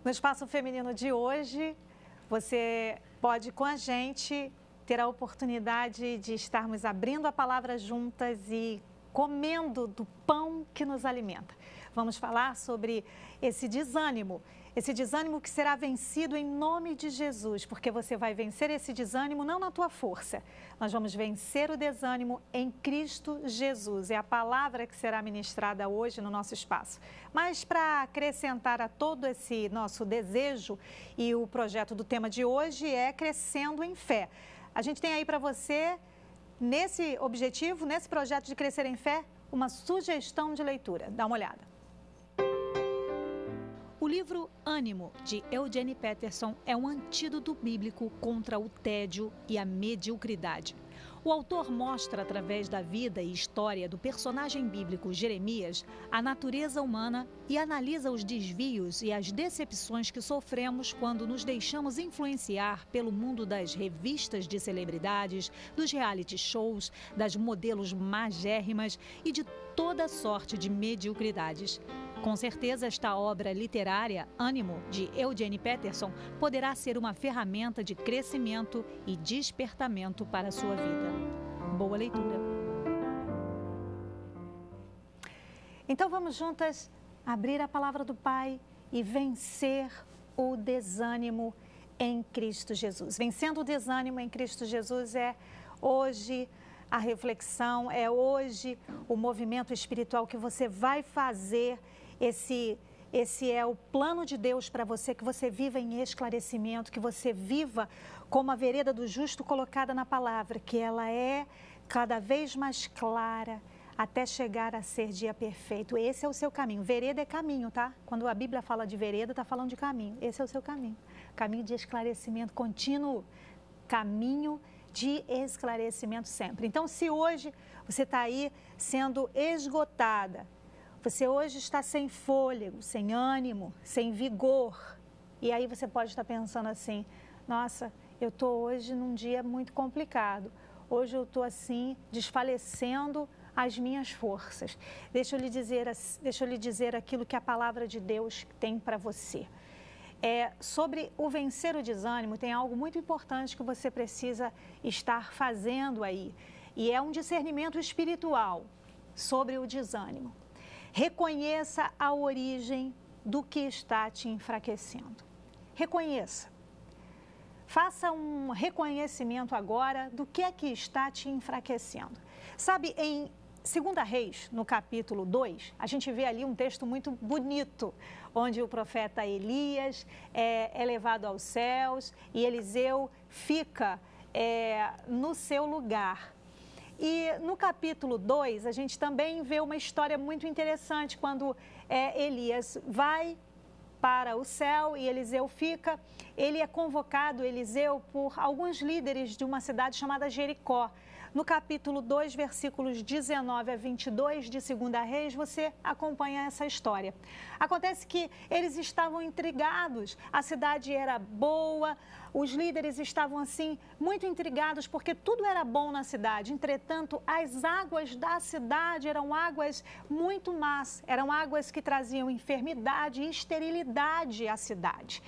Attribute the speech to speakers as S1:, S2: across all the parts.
S1: No Espaço Feminino de hoje, você pode com a gente ter a oportunidade de estarmos abrindo a palavra juntas e comendo do pão que nos alimenta. Vamos falar sobre esse desânimo que será vencido em nome de Jesus, porque você vai vencer esse desânimo não na tua força. Nós vamos vencer o desânimo em Cristo Jesus. É a palavra que será ministrada hoje no nosso espaço. Mas para acrescentar a todo esse nosso desejo, e o projeto do tema de hoje é Crescendo em Fé. A gente tem aí para você, nesse objetivo, nesse projeto de Crescer em Fé, uma sugestão de leitura. Dá uma olhada. O livro Ânimo, de Eugene Peterson, é um antídoto bíblico contra o tédio e a mediocridade. O autor mostra, através da vida e história do personagem bíblico Jeremias, a natureza humana e analisa os desvios e as decepções que sofremos quando nos deixamos influenciar pelo mundo das revistas de celebridades, dos reality shows, das modelos magérrimas e de toda sorte de mediocridades. Com certeza, esta obra literária, Ânimo, de Eugene Peterson, poderá ser uma ferramenta de crescimento e despertamento para a sua vida. Boa leitura. Então vamos juntas abrir a palavra do Pai e vencer o desânimo em Cristo Jesus. Vencendo o desânimo em Cristo Jesus é hoje a reflexão, é hoje o movimento espiritual que você vai fazer. Esse é o plano de Deus para você, que você viva em esclarecimento, que você viva como a vereda do justo colocada na palavra, que ela é cada vez mais clara até chegar a ser dia perfeito. Esse é o seu caminho. Vereda é caminho, tá? Quando a Bíblia fala de vereda, está falando de caminho. Esse é o seu caminho. Caminho de esclarecimento contínuo, caminho de esclarecimento sempre. Então, se hoje você está aí sendo esgotada, você hoje está sem fôlego, sem ânimo, sem vigor. E aí você pode estar pensando assim, nossa, eu estou hoje num dia muito complicado. Hoje eu estou assim, desfalecendo as minhas forças. Deixa eu lhe dizer aquilo que a palavra de Deus tem para você. Sobre o vencer o desânimo, tem algo muito importante que você precisa estar fazendo aí. E é um discernimento espiritual sobre o desânimo. Reconheça a origem do que está te enfraquecendo. Reconheça. Faça um reconhecimento agora do que é que está te enfraquecendo. Sabe, em 2 Reis, no capítulo 2, a gente vê ali um texto muito bonito, onde o profeta Elias é levado aos céus e Eliseu fica no seu lugar. E no capítulo 2, a gente também vê uma história muito interessante, quando Elias vai para o céu e Eliseu fica. Ele é convocado, Eliseu, por alguns líderes de uma cidade chamada Jericó. No capítulo 2, versículos 19 a 22 de 2 Reis, você acompanha essa história. Acontece que eles estavam intrigados, a cidade era boa, os líderes estavam assim muito intrigados porque tudo era bom na cidade. Entretanto, as águas da cidade eram águas muito más, eram águas que traziam enfermidade e esterilidade à cidade.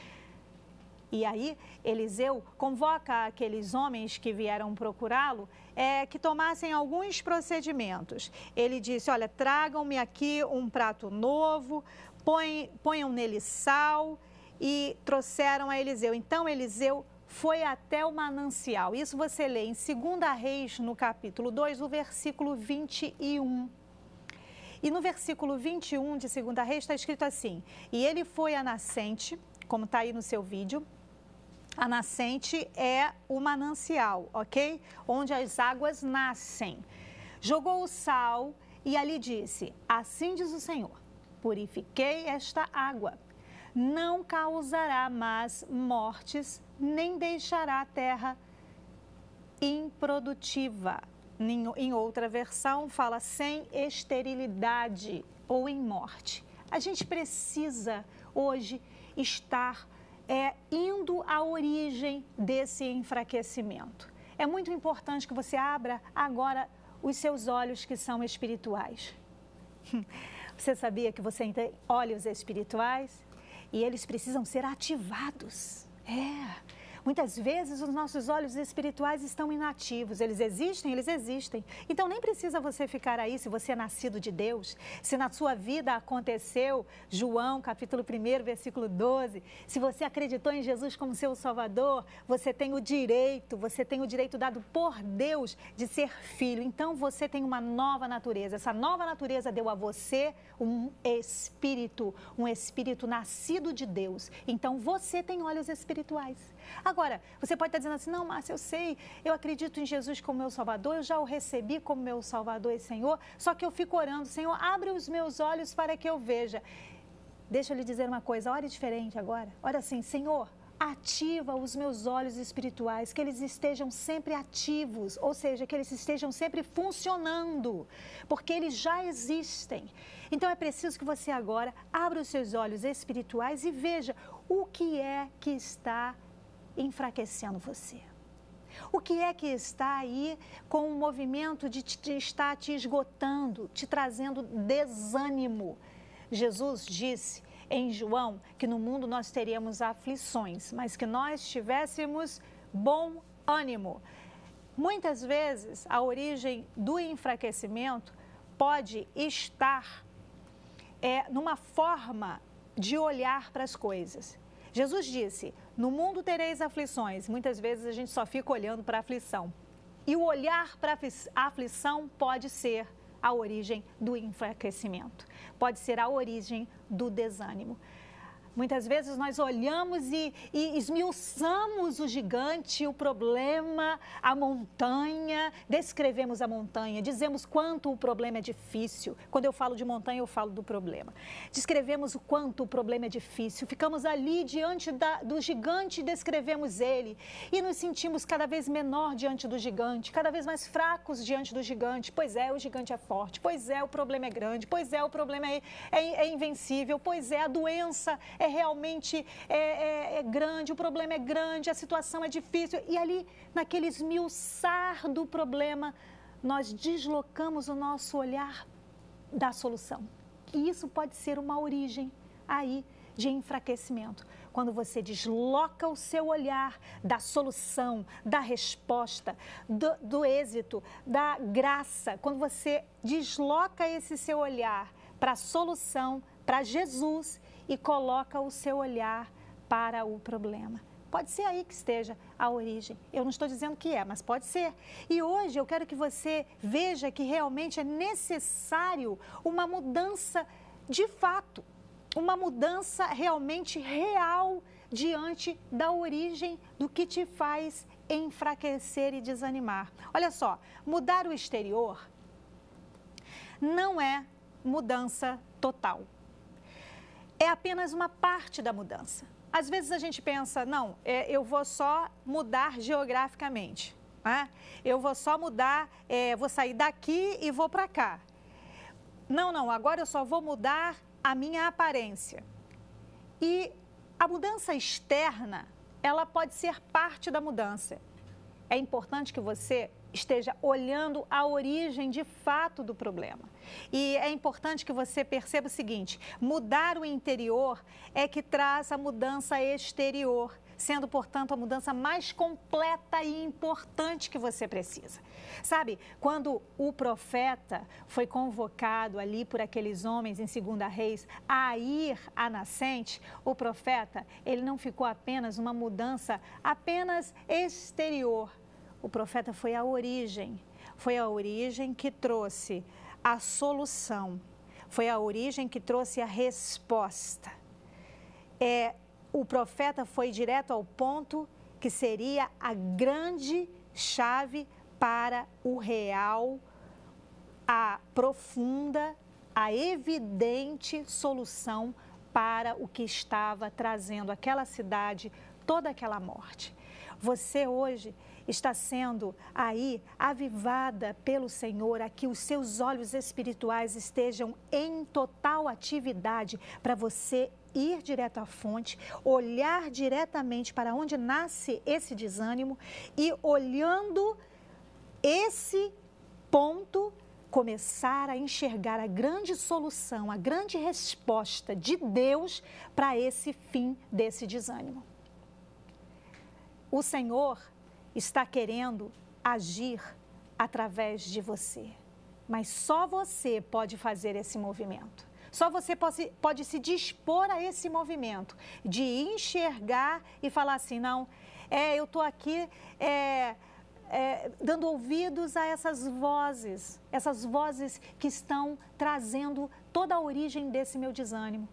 S1: E aí, Eliseu convoca aqueles homens que vieram procurá-lo, que tomassem alguns procedimentos. Ele disse, olha, tragam-me aqui um prato novo, ponham nele sal, e trouxeram a Eliseu. Então, Eliseu foi até o manancial. Isso você lê em 2 Reis, no capítulo 2, o versículo 21. E no versículo 21 de 2 Reis está escrito assim, e ele foi à nascente, como está aí no seu vídeo. A nascente é o manancial, ok? Onde as águas nascem. Jogou o sal e ali disse, assim diz o Senhor, purifiquei esta água. Não causará mais mortes, nem deixará a terra improdutiva. Em outra versão, fala sem esterilidade ou em morte. A gente precisa hoje estar indo à origem desse enfraquecimento. É muito importante que você abra agora os seus olhos que são espirituais. Você sabia que você tem olhos espirituais? e eles precisam ser ativados. Muitas vezes os nossos olhos espirituais estão inativos, eles existem. Então nem precisa você ficar aí se você é nascido de Deus, se na sua vida aconteceu, João capítulo 1, versículo 12, se você acreditou em Jesus como seu Salvador, você tem o direito dado por Deus de ser filho. Então você tem uma nova natureza, essa nova natureza deu a você um espírito nascido de Deus. Então você tem olhos espirituais. Agora, você pode estar dizendo assim, não, Márcia, eu acredito em Jesus como meu Salvador, eu já o recebi como meu Salvador e Senhor, só que eu fico orando, Senhor, abre os meus olhos para que eu veja. Deixa eu lhe dizer uma coisa, ore diferente agora. Ora assim, Senhor, ativa os meus olhos espirituais, que eles estejam sempre ativos, ou seja, que eles estejam sempre funcionando, porque eles já existem. Então é preciso que você agora abra os seus olhos espirituais e veja o que é que está enfraquecendo você. O que é que está aí com o movimento de estar te esgotando, te trazendo desânimo? Jesus disse em João que no mundo nós teríamos aflições, mas que nós tivéssemos bom ânimo. Muitas vezes a origem do enfraquecimento pode estar numa forma de olhar para as coisas. Jesus disse, no mundo tereis aflições. Muitas vezes a gente só fica olhando para a aflição. E o olhar para a aflição pode ser a origem do enfraquecimento. Pode ser a origem do desânimo. Muitas vezes nós olhamos e esmiuçamos o gigante, o problema, a montanha, descrevemos a montanha, dizemos quanto o problema é difícil. Quando eu falo de montanha, eu falo do problema. Descrevemos o quanto o problema é difícil, ficamos ali diante do gigante e descrevemos ele. E nos sentimos cada vez menor diante do gigante, cada vez mais fracos diante do gigante. Pois é, o gigante é forte, pois é, o problema é grande, pois é, o problema é invencível, pois é, a doença realmente grande, o problema é grande, a situação é difícil. E ali, naquele esmiuçar do problema, nós deslocamos o nosso olhar da solução. E isso pode ser uma origem aí de enfraquecimento. Quando você desloca o seu olhar da solução, da resposta, do êxito, da graça, quando você desloca esse seu olhar para a solução, para Jesus, e coloca o seu olhar para o problema. Pode ser aí que esteja a origem. Eu não estou dizendo que mas pode ser. E hoje eu quero que você veja que realmente é necessário uma mudança de fato, uma mudança realmente real diante da origem do que te faz enfraquecer e desanimar. Olha só, mudar o exterior não é mudança total. É apenas uma parte da mudança. Às vezes a gente pensa, não, eu vou só mudar geograficamente, né? Eu vou só mudar, vou sair daqui e vou para cá. Não, agora eu só vou mudar a minha aparência. E a mudança externa, ela pode ser parte da mudança. É importante que você esteja olhando a origem de fato do problema. E é importante que você perceba o seguinte, mudar o interior é que traz a mudança exterior, sendo, portanto, a mudança mais completa e importante que você precisa. Sabe, quando o profeta foi convocado ali por aqueles homens em 2 Reis a ir à nascente, o profeta, ele não ficou apenas uma mudança apenas exterior. O profeta foi a origem que trouxe a solução, foi a origem que trouxe a resposta. O profeta foi direto ao ponto que seria a grande chave para o real, a profunda, a evidente solução para o que estava trazendo àquela cidade toda aquela morte. Você hoje está sendo aí avivada pelo Senhor, a que os seus olhos espirituais estejam em total atividade para você ir direto à fonte, olhar diretamente para onde nasce esse desânimo e olhando esse ponto, começar a enxergar a grande solução, a grande resposta de Deus para esse fim desse desânimo. O Senhor está querendo agir através de você, mas só você pode fazer esse movimento. Só você pode se dispor a esse movimento de enxergar e falar assim, não, eu estou aqui dando ouvidos a essas vozes que estão trazendo toda a origem desse meu desânimo.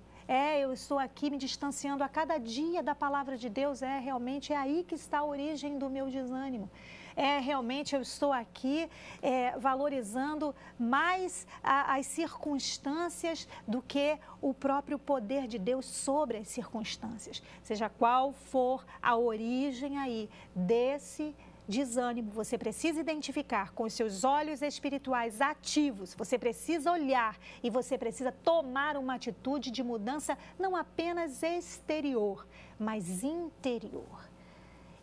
S1: Eu estou aqui me distanciando a cada dia da palavra de Deus, realmente é aí que está a origem do meu desânimo. Realmente eu estou aqui valorizando mais as circunstâncias do que o próprio poder de Deus sobre as circunstâncias. Seja qual for a origem aí desse desânimo, você precisa identificar com os seus olhos espirituais ativos, você precisa olhar e você precisa tomar uma atitude de mudança não apenas exterior, mas interior.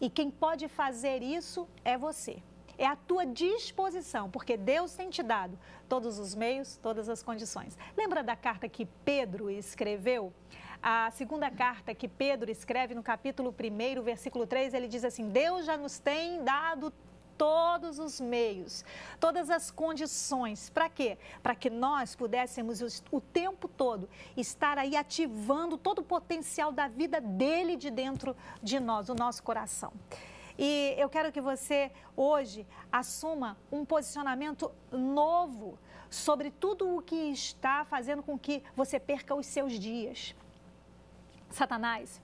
S1: E quem pode fazer isso é você. É a tua disposição, porque Deus tem te dado todos os meios, todas as condições. Lembra da carta que Pedro escreveu? A segunda carta que Pedro escreve no capítulo 1, versículo 3, ele diz assim, Deus já nos tem dado todos os meios, todas as condições. Para quê? Para que nós pudéssemos o tempo todo estar aí ativando todo o potencial da vida dele de dentro de nós, do nosso coração. E eu quero que você hoje assuma um posicionamento novo sobre tudo o que está fazendo com que você perca os seus dias. Satanás,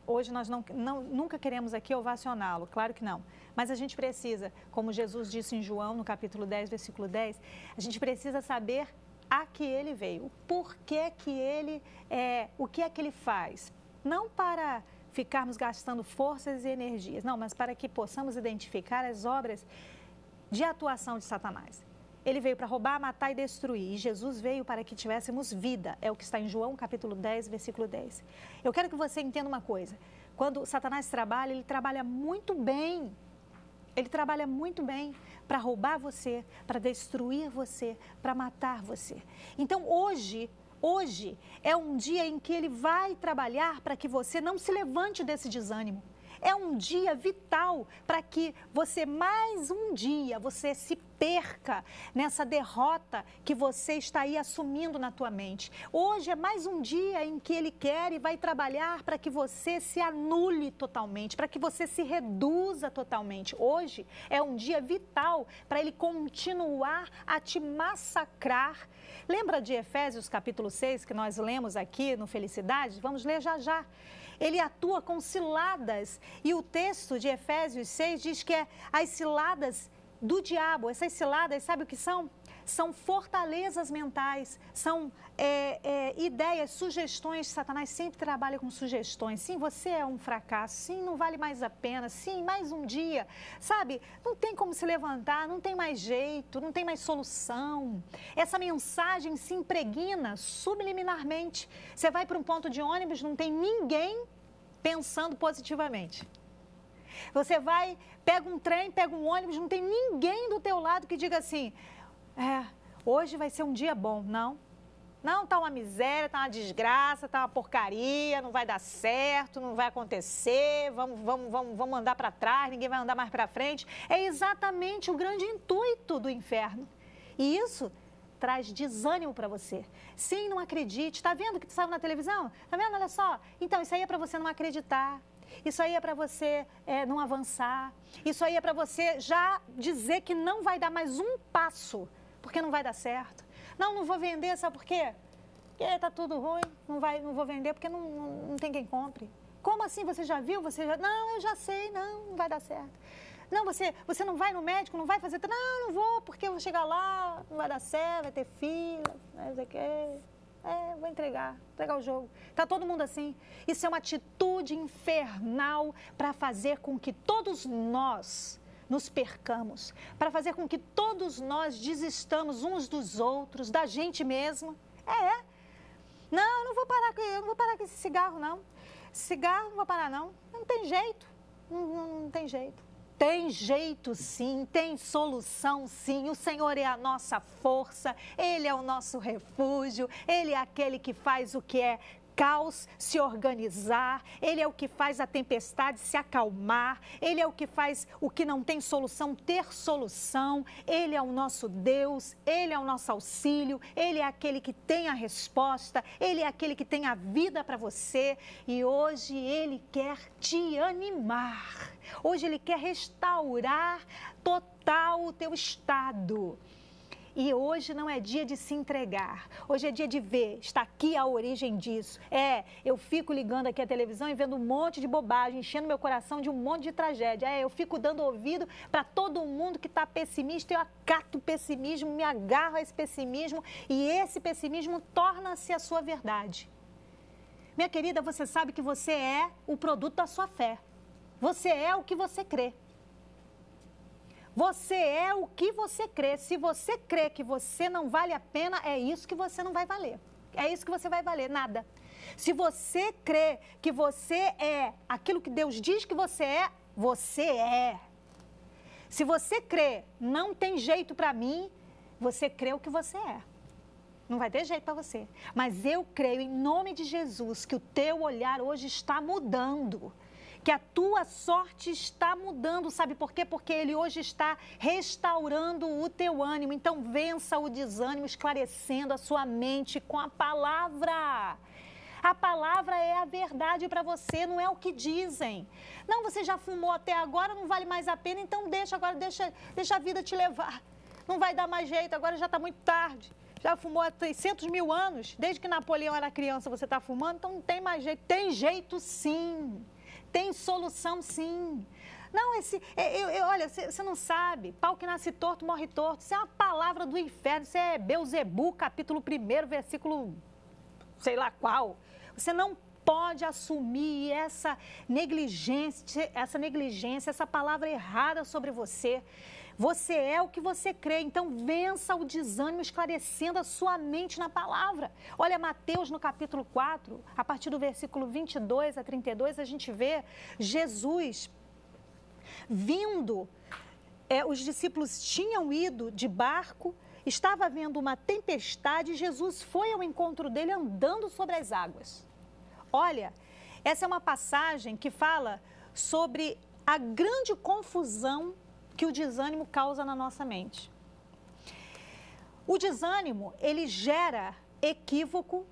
S1: hoje nós nunca queremos aqui ovacioná-lo, claro que não. Mas a gente precisa, como Jesus disse em João, no capítulo 10, versículo 10, a gente precisa saber a que ele veio, o porquê que ele, o que é que ele faz. Não para ficarmos gastando forças e energias, não, mas para que possamos identificar as obras de atuação de Satanás. Ele veio para roubar, matar e destruir. E Jesus veio para que tivéssemos vida. É o que está em João, capítulo 10, versículo 10. Eu quero que você entenda uma coisa. Quando Satanás trabalha, ele trabalha muito bem. Ele trabalha muito bem para roubar você, para destruir você, para matar você. Então, hoje é um dia em que ele vai trabalhar para que você não se levante desse desânimo. É um dia vital para que você, mais um dia, você se perca nessa derrota que você está aí assumindo na tua mente. Hoje é mais um dia em que ele quer e vai trabalhar para que você se anule totalmente, para que você se reduza totalmente. Hoje é um dia vital para ele continuar a te massacrar. Lembra de Efésios capítulo 6 que nós lemos aqui no Felicidade? Vamos ler já já. Ele atua com ciladas e o texto de Efésios 6 diz que as ciladas do diabo, essas ciladas, sabe o que são? São fortalezas mentais, são ideias, sugestões. Satanás sempre trabalha com sugestões. Sim, você é um fracasso. Sim, não vale mais a pena. Sim, mais um dia. Sabe, não tem como se levantar, não tem mais jeito, não tem mais solução. Essa mensagem se impregna subliminarmente. Você vai para um ponto de ônibus, não tem ninguém pensando positivamente. Você vai, pega um trem, pega um ônibus, não tem ninguém do teu lado que diga assim, hoje vai ser um dia bom. Não, tá uma miséria, tá uma desgraça, tá uma porcaria, não vai dar certo, não vai acontecer, vamos andar para trás, ninguém vai andar mais para frente. É exatamente o grande intuito do inferno. E isso traz desânimo para você. Sim, não acredite. Está vendo que saiu na televisão? Está vendo? Olha só. Então, isso aí é para você não acreditar. Isso aí é para você não avançar. Isso aí é para você já dizer que não vai dar mais um passo, porque não vai dar certo. Não vou vender, sabe por quê? Porque está tudo ruim, não vou vender porque não tem quem compre. Como assim? Você já viu? Não, eu já sei, não vai dar certo. Não, você não vai no médico, não vai fazer... Não vou, porque eu vou chegar lá, não vai dar certo, vai ter fila, não sei o quê. Vou entregar o jogo. Está todo mundo assim. Isso é uma atitude infernal para fazer com que todos nós nos percamos, para fazer com que todos nós desistamos uns dos outros, da gente mesmo. Não vou parar com esse cigarro, não. Cigarro não vou parar, não. Não tem jeito. Não tem jeito. Tem jeito sim, tem solução sim. O Senhor é a nossa força, Ele é o nosso refúgio, Ele é aquele que faz o que é caos se organizar, Ele é o que faz a tempestade se acalmar, Ele é o que faz o que não tem solução ter solução, Ele é o nosso Deus, Ele é o nosso auxílio, Ele é aquele que tem a resposta, Ele é aquele que tem a vida para você e hoje Ele quer te animar, hoje Ele quer restaurar total o teu estado. E hoje não é dia de se entregar, hoje é dia de ver, está aqui a origem disso. Eu fico ligando aqui a televisão e vendo um monte de bobagem, enchendo meu coração de um monte de tragédia. Eu fico dando ouvido para todo mundo que está pessimista, eu acato o pessimismo, me agarro a esse pessimismo e esse pessimismo torna-se a sua verdade. Minha querida, você sabe que você é o produto da sua fé, você é o que você crê. Você é o que você crê. Se você crê que você não vale a pena, é isso que você não vai valer. É isso que você vai valer, nada. Se você crê que você é aquilo que Deus diz que você é, você é. Se você crê, não tem jeito para mim, você crê o que você é. Não vai ter jeito para você. Mas eu creio em nome de Jesus que o teu olhar hoje está mudando. Que a tua sorte está mudando, sabe por quê? Porque Ele hoje está restaurando o teu ânimo. Então, vença o desânimo, esclarecendo a sua mente com a palavra. A palavra é a verdade para você, não é o que dizem. Não, você já fumou até agora, não vale mais a pena, então deixa a vida te levar. Não vai dar mais jeito, agora já está muito tarde. Já fumou há 300 mil anos, desde que Napoleão era criança você está fumando, então não tem mais jeito. Tem jeito sim. Tem solução, sim. Não, olha, você não sabe. Pau que nasce torto, morre torto. Isso é uma palavra do inferno. Isso é Belzebu, capítulo 1, versículo sei lá qual. Você não pode assumir essa negligência, essa palavra errada sobre você. Você é o que você crê, então vença o desânimo esclarecendo a sua mente na palavra. Olha, Mateus no capítulo 4, a partir do versículo 22 a 32, a gente vê Jesus vindo. Os discípulos tinham ido de barco, estava havendo uma tempestade e Jesus foi ao encontro dele andando sobre as águas. Olha, essa é uma passagem que fala sobre a grande confusão que o desânimo causa na nossa mente. O desânimo, ele gera equívoco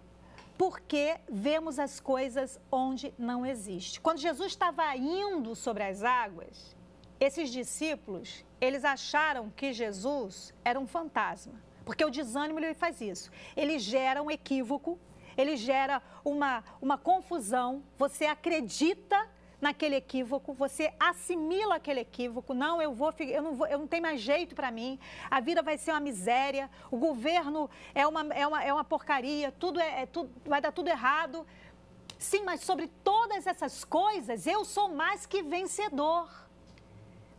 S1: porque vemos as coisas onde não existe. Quando Jesus estava indo sobre as águas, esses discípulos, eles acharam que Jesus era um fantasma, porque o desânimo ele faz isso. Ele gera um equívoco, ele gera uma confusão, você acredita naquele equívoco, você assimila aquele equívoco, não, eu não tenho mais jeito para mim, a vida vai ser uma miséria, o governo é uma porcaria, vai dar tudo errado. Sim, mas sobre todas essas coisas, eu sou mais que vencedor.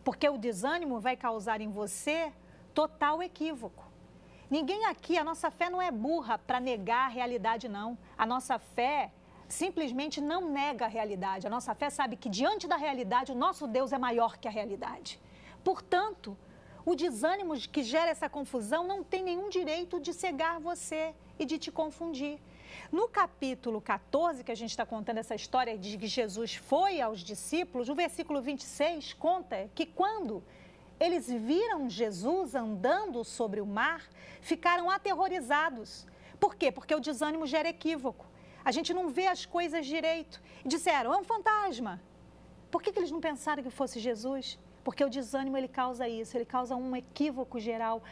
S1: Porque o desânimo vai causar em você total equívoco. Ninguém aqui, a nossa fé não é burra para negar a realidade, não. A nossa fé simplesmente não nega a realidade. A nossa fé sabe que diante da realidade, o nosso Deus é maior que a realidade. Portanto, o desânimo que gera essa confusão não tem nenhum direito de cegar você e de te confundir. No capítulo 14, que a gente está contando essa história de que Jesus foi aos discípulos, o versículo 26 conta que quando eles viram Jesus andando sobre o mar, ficaram aterrorizados. Por quê? Porque o desânimo gera equívoco. A gente não vê as coisas direito. E disseram, é um fantasma. Por que eles não pensaram que fosse Jesus? Porque o desânimo ele causa isso, ele causa um equívoco geral,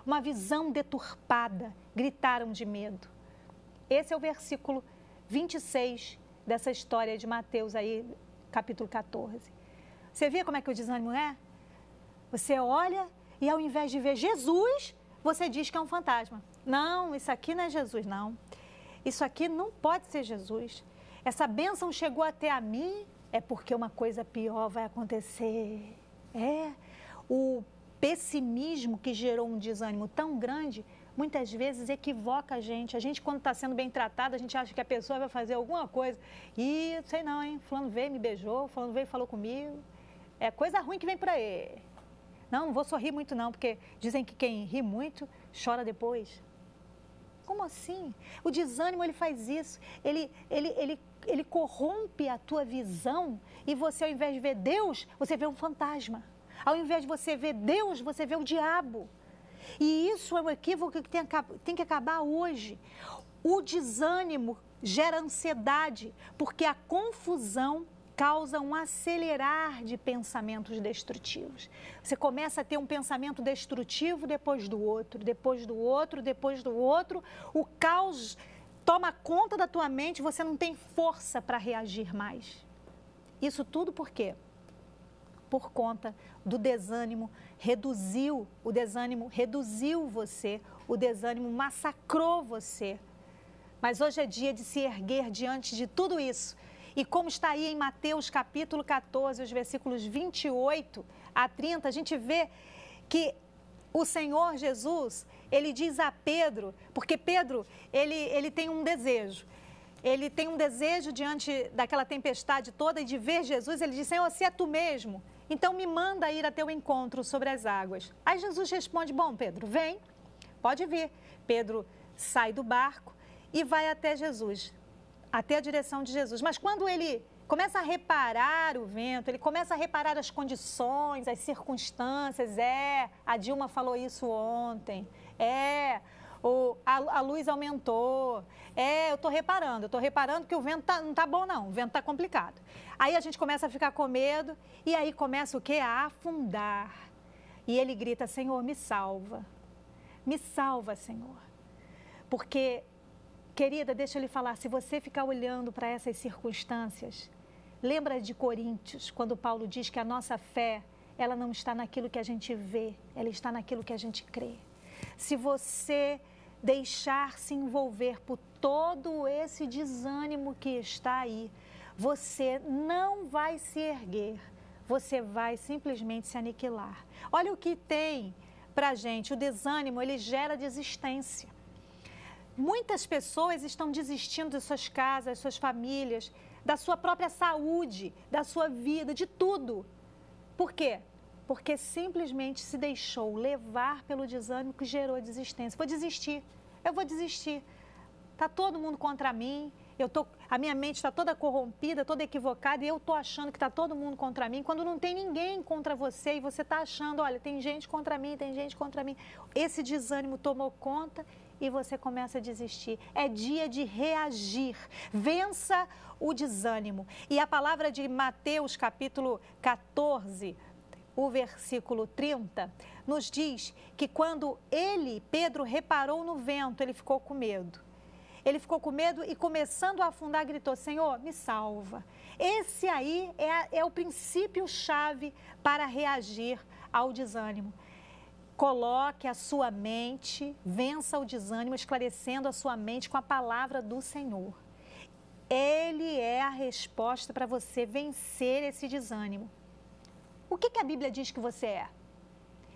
S1: uma visão deturpada. Gritaram de medo. Esse é o versículo 26 dessa história de Mateus aí, capítulo 14. Você vê como é que o desânimo é? Você olha e ao invés de ver Jesus, você diz que é um fantasma. Não, isso aqui não é Jesus, não. Isso aqui não pode ser Jesus. Essa bênção chegou até a mim, é porque uma coisa pior vai acontecer. O pessimismo que gerou um desânimo tão grande, muitas vezes equivoca a gente. A gente, quando está sendo bem tratado, a gente acha que a pessoa vai fazer alguma coisa. E, sei não, hein, fulano veio, me beijou, fulano veio e falou comigo. É coisa ruim que vem por aí. Não vou sorrir muito não, porque dizem que quem ri muito chora depois. Como assim? O desânimo, ele faz isso. Ele corrompe a tua visão e você, ao invés de ver Deus, você vê um fantasma. Ao invés de você ver Deus, você vê o diabo. E isso é um equívoco que tem que acabar hoje. O desânimo gera ansiedade, porque a confusão causa um acelerar de pensamentos destrutivos. Você começa a ter um pensamento destrutivo depois do outro, depois do outro, depois do outro. O caos toma conta da tua mente, você não tem força para reagir mais. Isso tudo por quê? Por conta do desânimo, o desânimo reduziu você, o desânimo massacrou você. Mas hoje é dia de se erguer diante de tudo isso. E como está aí em Mateus capítulo 14, os versículos 28 a 30, a gente vê que o Senhor Jesus, ele diz a Pedro, porque Pedro, ele tem um desejo. Ele tem um desejo diante daquela tempestade toda e de ver Jesus, ele diz, Senhor, se é tu mesmo, então me manda ir a teu encontro sobre as águas. Aí Jesus responde, bom, Pedro, vem, pode vir. Pedro sai do barco e vai até Jesus, até a direção de Jesus. Mas quando ele começa a reparar o vento, ele começa a reparar as condições, as circunstâncias, a Dilma falou isso ontem, a luz aumentou, eu estou reparando que o vento não está bom não, o vento está complicado. Aí a gente começa a ficar com medo e aí começa o quê? A afundar. E ele grita, Senhor, me salva, Senhor. Porque, querida, deixa eu lhe falar, se você ficar olhando para essas circunstâncias, lembra de Coríntios, quando Paulo diz que a nossa fé, ela não está naquilo que a gente vê, ela está naquilo que a gente crê. Se você deixar se envolver por todo esse desânimo que está aí, você não vai se erguer, você vai simplesmente se aniquilar. Olha o que tem pra gente, o desânimo, ele gera desistência. Muitas pessoas estão desistindo de suas casas, suas famílias, da sua própria saúde, da sua vida, de tudo. Por quê? Porque simplesmente se deixou levar pelo desânimo que gerou desistência. Eu vou desistir. Está todo mundo contra mim, a minha mente está toda corrompida, toda equivocada e eu estou achando que está todo mundo contra mim, quando não tem ninguém contra você e você está achando, olha, tem gente contra mim, tem gente contra mim. Esse desânimo tomou conta e você começa a desistir. É dia de reagir. Vença o desânimo. E a palavra de Mateus, capítulo 14, o versículo 30, nos diz que quando Pedro, reparou no vento, ele ficou com medo. Ele ficou com medo e, começando a afundar, gritou, Senhor, me salva. Esse aí é o princípio-chave para reagir ao desânimo. Coloque a sua mente, vença o desânimo, esclarecendo a sua mente com a palavra do Senhor. Ele é a resposta para você vencer esse desânimo. O que a Bíblia diz que você é?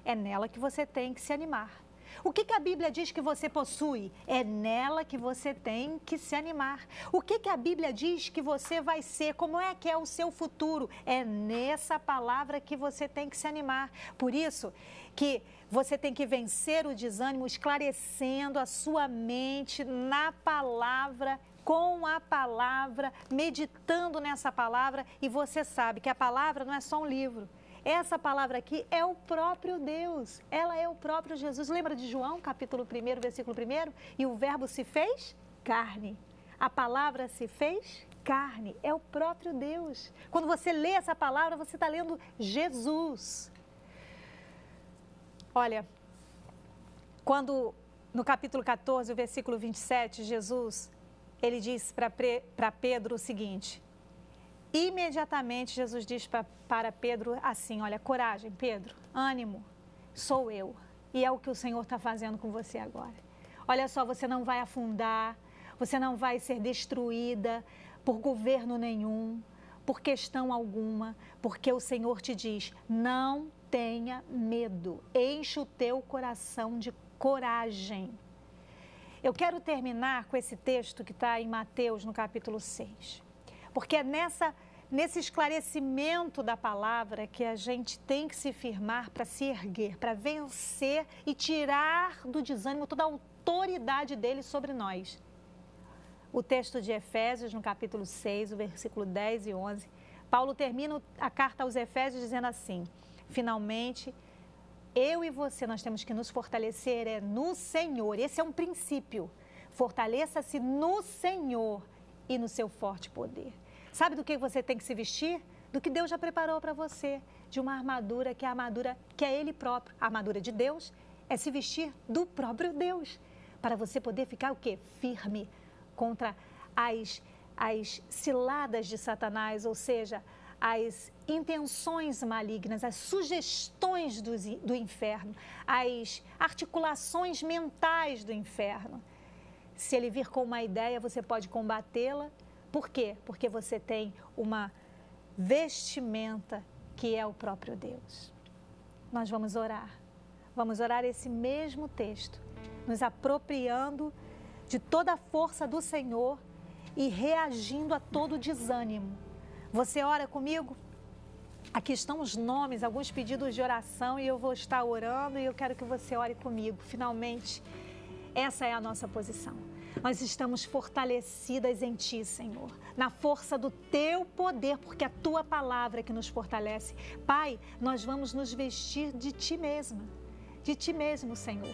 S1: É nela que você tem que se animar. O que a Bíblia diz que você possui? É nela que você tem que se animar. O que a Bíblia diz que você vai ser? Como é que é o seu futuro? É nessa palavra que você tem que se animar. Por isso que você tem que vencer o desânimo esclarecendo a sua mente na palavra, com a palavra, meditando nessa palavra. E você sabe que a palavra não é só um livro. Essa palavra aqui é o próprio Deus, ela é o próprio Jesus. Lembra de João, capítulo 1, versículo 1? E o verbo se fez carne. A palavra se fez carne, é o próprio Deus. Quando você lê essa palavra, você está lendo Jesus. Olha, quando no capítulo 14, o versículo 27, Jesus, ele diz para Pedro o seguinte... Imediatamente, Jesus diz para Pedro assim, olha, coragem, Pedro, ânimo, sou eu. E é o que o Senhor está fazendo com você agora. Olha só, você não vai afundar, você não vai ser destruída por governo nenhum, por questão alguma, porque o Senhor te diz, não tenha medo, enche o teu coração de coragem. Eu quero terminar com esse texto que está em Mateus, no capítulo 6. Porque é nesse esclarecimento da palavra que a gente tem que se firmar para se erguer, para vencer e tirar do desânimo toda a autoridade dele sobre nós. O texto de Efésios, no capítulo 6, o versículo 10 e 11, Paulo termina a carta aos Efésios dizendo assim: finalmente, eu e você, nós temos que nos fortalecer no Senhor. Esse é um princípio. Fortaleça-se no Senhor e no seu forte poder. Sabe do que você tem que se vestir? Do que Deus já preparou para você, de uma armadura que é a armadura que é Ele próprio. A armadura de Deus é se vestir do próprio Deus, para você poder ficar o quê? Firme contra as ciladas de Satanás, ou seja, as intenções malignas, as sugestões do inferno, as articulações mentais do inferno. Se ele vir com uma ideia, você pode combatê-la. Por quê? Porque você tem uma vestimenta que é o próprio Deus. Nós vamos orar esse mesmo texto, nos apropriando de toda a força do Senhor e reagindo a todo desânimo. Você ora comigo? Aqui estão os nomes, alguns pedidos de oração e eu vou estar orando e eu quero que você ore comigo. Finalmente, essa é a nossa posição. Nós estamos fortalecidas em Ti, Senhor, na força do Teu poder, porque é a Tua palavra que nos fortalece. Pai, nós vamos nos vestir de Ti mesma, de Ti mesmo, Senhor.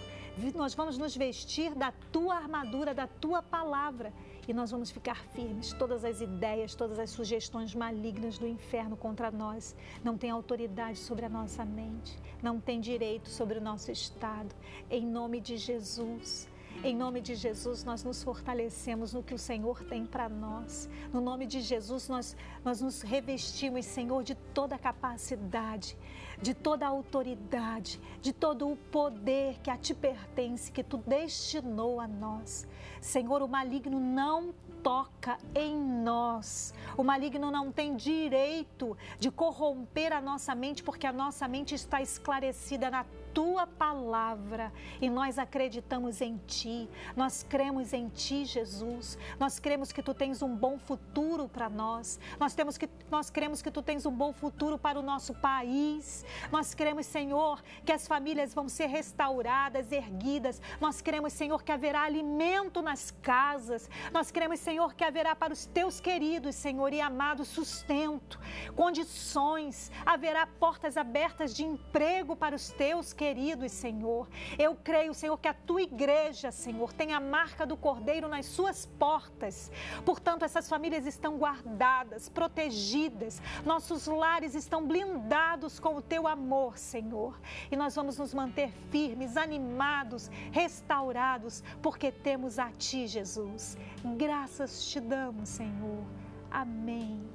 S1: Nós vamos nos vestir da Tua armadura, da Tua palavra. E nós vamos ficar firmes. Todas as ideias, todas as sugestões malignas do inferno contra nós não têm autoridade sobre a nossa mente, não têm direito sobre o nosso estado. Em nome de Jesus. Em nome de Jesus, nós nos fortalecemos no que o Senhor tem para nós. No nome de Jesus, nós nos revestimos, Senhor, de toda a capacidade, de toda a autoridade, de todo o poder que a Ti pertence, que Tu destinou a nós. Senhor, o maligno não toca em nós. O maligno não tem direito de corromper a nossa mente, porque a nossa mente está esclarecida na Tua palavra e nós acreditamos em Ti, nós cremos em Ti, Jesus, nós cremos que Tu tens um bom futuro para nós, nós cremos que Tu tens um bom futuro para o nosso país, nós cremos, Senhor, que as famílias vão ser restauradas, erguidas, nós cremos, Senhor, que haverá alimento nas casas, nós cremos, Senhor, que haverá para os Teus queridos, Senhor, e amados, sustento, condições, haverá portas abertas de emprego para os Teus queridos, Senhor. Eu creio, Senhor, que a Tua igreja, Senhor, tem a marca do Cordeiro nas suas portas. Portanto, essas famílias estão guardadas, protegidas. Nossos lares estão blindados com o Teu amor, Senhor. E nós vamos nos manter firmes, animados, restaurados, porque temos a Ti, Jesus. Graças Te damos, Senhor. Amém.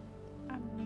S1: Amém.